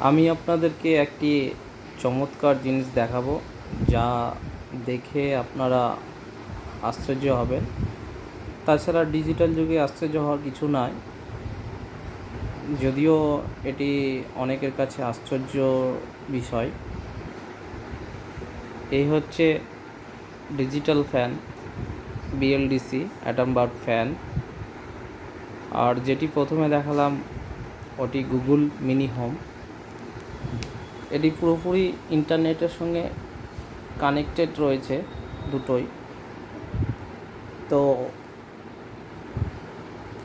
আমি আপনাদেরকে একটি চমৎকার জিনিস দেখাবো, যা দেখে আপনারা আশ্চর্য হবেন। তাছাড়া ডিজিটাল যুগে আশ্চর্য হওয়ার কিছু নয়, যদিও এটি অনেকের কাছে আশ্চর্য বিষয়। এই হচ্ছে digital fan, BLDC Atomberg fan. আর যেটি প্রথমে দেখালাম ওটি গুগল মিনি হোম। এটি পুরোপুরি ইন্টারনেটের সঙ্গে কানেক্টেড রয়েছে দুটোই। তো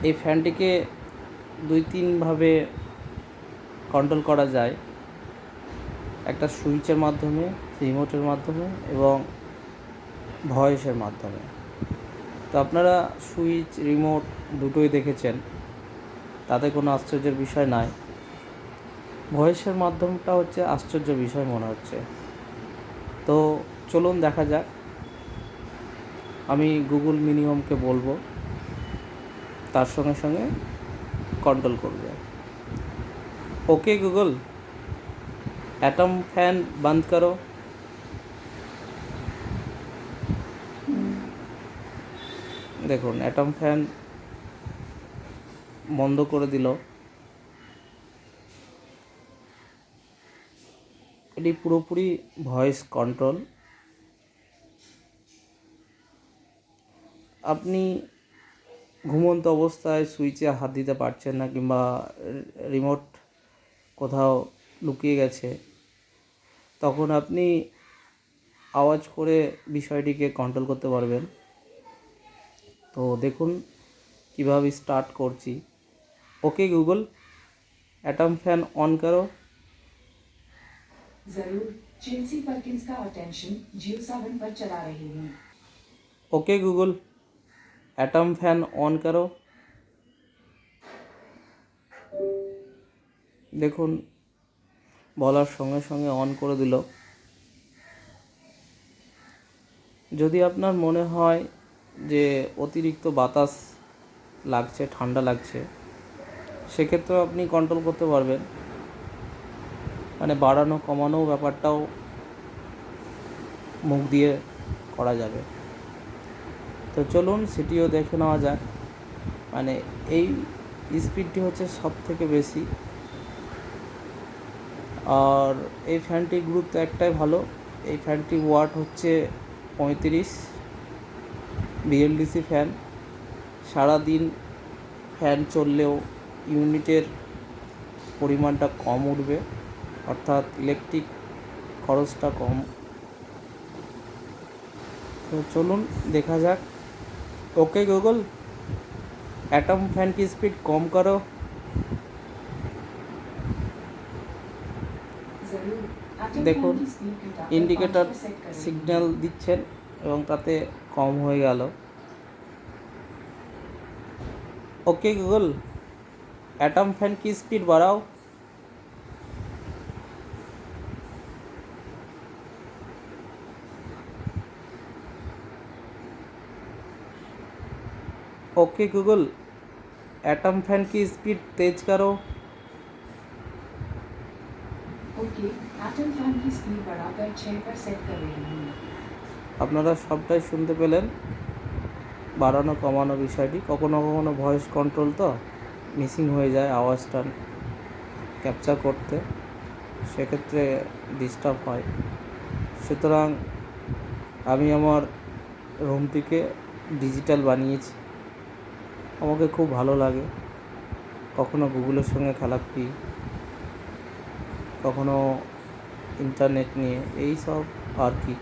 এই ফ্যানটিকে 2-3ভাবে কন্ট্রোল করা যায়, একটা সুইচের মাধ্যমে, রিমোটের মাধ্যমে এবং ভয়েসের মাধ্যমে। তো আপনারা সুইচ, রিমোট দুটোই দেখেছেন, তাতে কোনো আশ্চর্যের বিষয় নাই। ভয়েসের মাধ্যমটা হচ্ছে আশ্চর্য বিষয় মনে হচ্ছে। তো চলুন দেখা যাক। আমি গুগল মিনি হোমকে বলবো, তার সঙ্গে সঙ্গে কন্ট্রোল করবে। ওকে গুগল, অ্যাটম ফ্যান বন্ধ করো। দেখুন, অ্যাটম ফ্যান বন্ধ করে দিল। এটি পুরোপুরি ভয়েস কন্ট্রোল। আপনি ঘুমন্ত অবস্থায় সুইচে হাত দিতে পারছেন না, কিংবা রিমোট কোথাও লুকিয়ে গেছে, তখন আপনি আওয়াজ করে বিষয়টিকে কন্ট্রোল করতে পারবেন। তো দেখুন কীভাবে স্টার্ট করছি। Okay Google, atom fan on करो। जरूर, चेल्सी पर्किंस का अटेंशन जियो सावन पर चला रही हूँ। Okay Google, atom fan on करो। দেখুন বলার সঙ্গে সঙ্গে অন করে দিল। যদি আপনার মনে হয় যে অতিরিক্ত বাতাস লাগছে, ঠান্ডা লাগছে, সেক্ষেত্রেও আপনি কন্ট্রোল করতে পারবেন, মানে বাড়ানো কমানো ব্যাপারটাও মুখ দিয়ে করা যাবে। তো চলুন সেটিও দেখে নেওয়া যাক। মানে এই স্পিডটি হচ্ছে সব থেকে বেশি। আর এই ফ্যানটির গুরুত্ব একটাই ভালো, এই ফ্যানটির ওয়াট হচ্ছে 35। বিএলডিসি ফ্যান, সারাদিন ফ্যান চললেও ইউনিটের পরিমাণটা কম উঠবে, অর্থাৎ ইলেকট্রিক খরচটা কম। তো চলুন দেখা যাক। ওকে গুগল, एटम फैन की स्पीड कम करो। দেখুন ইন্ডিকেটর সিগন্যাল দিচ্ছেন এবং তাতে কম হয়ে গেল। ওকে গুগল, एटम फैन की स्पीड बढ़ाओ। ओके गूगल, एटम फैन की स्पीड तेज करो। ओके, एटम फैन की स्पीड बढ़ाकर 6 पर सेट कर रही हूँ। আপনারা সবটাই শুনতে পেলেন, বাড়ানো কমানো বিষয়টি। কখনো কখনো ভয়েস কন্ট্রোল তো মিসিং হয়ে যায় আওয়াজটা ক্যাপচার করতে, সেক্ষেত্রে ডিস্টার্ব হয়। সুতরাং আমি আমার রুমটিকে ডিজিটাল বানিয়েছি, আমাকে খুব ভালো লাগে। কখনো গুগলের সঙ্গে খেলাপি, কখনো ইন্টারনেট নিয়ে, এই সব আর কি।